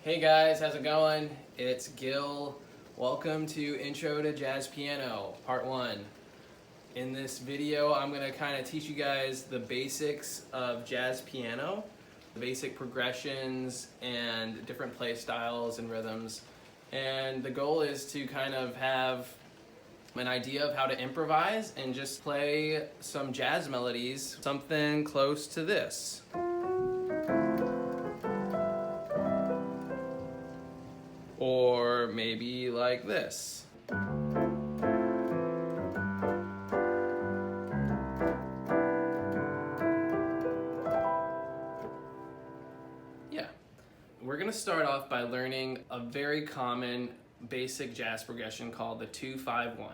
Hey guys, how's it going? It's Gil. Welcome to Intro to Jazz Piano, Part 1. In this video, I'm going to kind of teach you guys the basics of jazz piano, the basic progressions and different play styles and rhythms. And the goal is to kind of have an idea of how to improvise and just play some jazz melodies, something close to this. Or maybe like this. Yeah. We're going to start off by learning a very common basic jazz progression called the 2-5-1.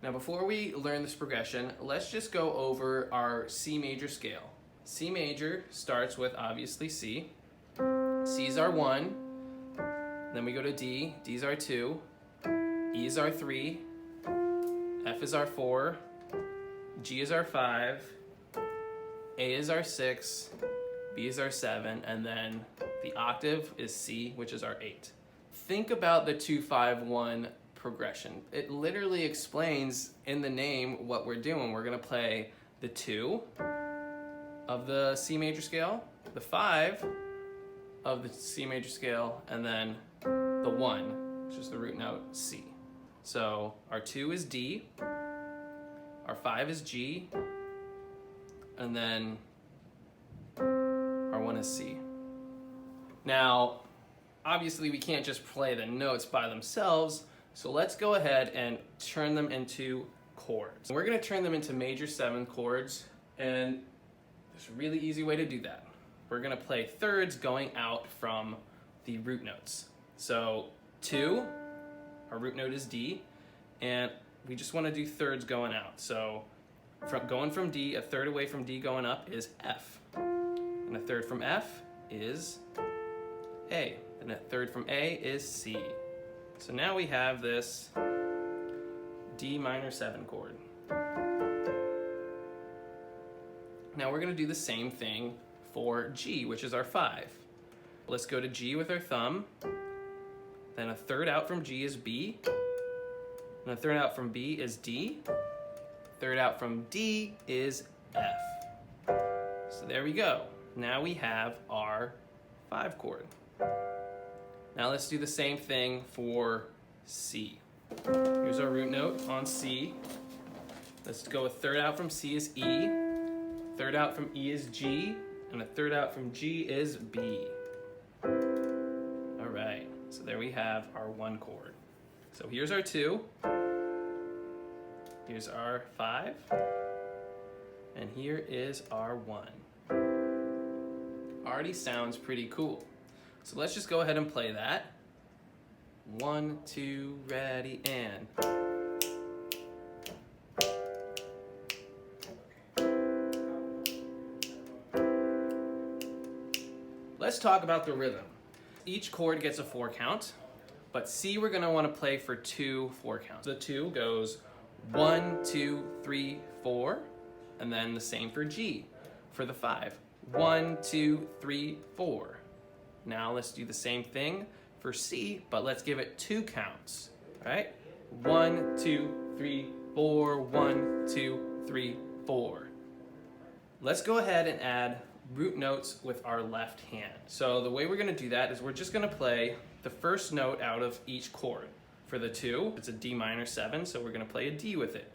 Now before we learn this progression, let's just go over our C major scale. C major starts with obviously C. C is our 1. Then we go to D, D is our 2, E is our 3, F is our 4, G is our 5, A is our 6, B is our 7, and then the octave is C, which is our 8. Think about the 2-5-1 progression. It literally explains in the name what we're doing. We're gonna play the 2 of the C major scale, the 5 of the C major scale, and then the 1, which is the root note C. So our 2 is D, our 5 is G, and then our 1 is C. Now, obviously we can't just play the notes by themselves, so let's go ahead and turn them into chords. We're gonna turn them into major 7 chords, and there's a really easy way to do that. We're gonna play thirds going out from the root notes. So 2, our root note is D, and we just want to do thirds going out. So going from D, a third away from D going up is F, and a third from F is A, and a third from A is C. So now we have this D minor 7 chord. Now we're going to do the same thing for G, which is our 5. Let's go to G with our thumb. Then a third out from G is B, and a third out from B is D, third out from D is F. So there we go. Now we have our 5 chord. Now let's do the same thing for C. Here's our root note on C. Let's go a third out from C is E, third out from E is G, and a third out from G is B. All right. So there we have our 1 chord. So here's our 2, here's our 5, and here is our 1. Already sounds pretty cool. So let's just go ahead and play that. 1, 2, ready, and. Let's talk about the rhythm. Each chord gets a 4 count, but C we're gonna wanna play for 2 4 counts. The 2 goes 1, 2, 3, 4, and then the same for G. For the 5, 1, 2, 3, 4. Now let's do the same thing for C, but let's give it 2 counts, all right? 1, 2, 3, 4, 1, 2, 3, 4. Let's go ahead and add root notes with our left hand. So the way we're gonna do that is we're just gonna play the first note out of each chord. For the 2, it's a D minor 7, so we're gonna play a D with it.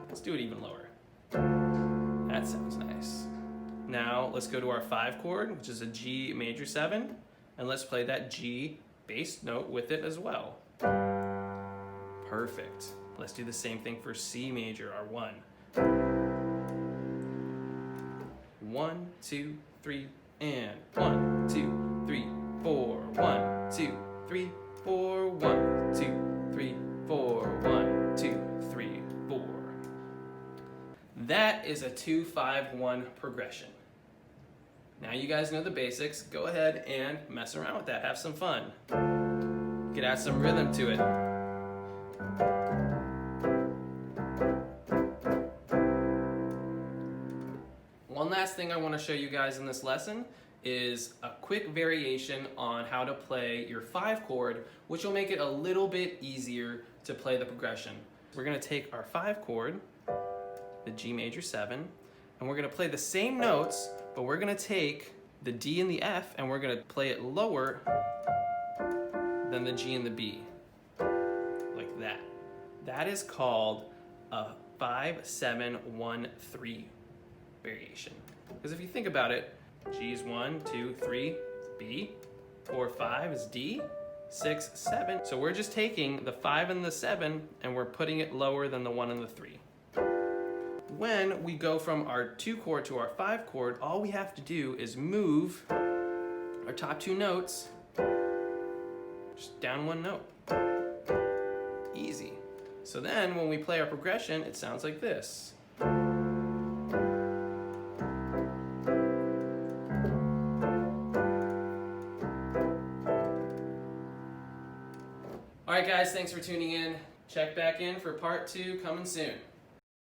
Let's do it even lower. That sounds nice. Now let's go to our 5 chord, which is a G major 7, and let's play that G bass note with it as well. Perfect. Let's do the same thing for C major, our 1. 1, 2, 3, and 1, 2, 3, 4, 1, 2, 3, 4, 1, 2, 3, 4, 1, 2, 3, 4. That is a 2-5-1 progression. Now you guys know the basics. Go ahead and mess around with that. Have some fun. You can add some rhythm to it. One last thing I want to show you guys in this lesson is a quick variation on how to play your 5 chord, which will make it a little bit easier to play the progression. We're gonna take our 5 chord, the G major 7, and we're gonna play the same notes, but we're gonna take the D and the F and we're gonna play it lower than the G and the B, like that. That is called a 5-7-1-3 variation. Because if you think about it, G is 1, 2, 3, B, 4, 5 is D, 6, 7. So we're just taking the 5 and the 7 and we're putting it lower than the 1 and the 3. When we go from our 2 chord to our 5 chord, all we have to do is move our top 2 notes just down 1 note. Easy. So then when we play our progression, it sounds like this. All right, guys, thanks for tuning in. Check back in for part 2 coming soon.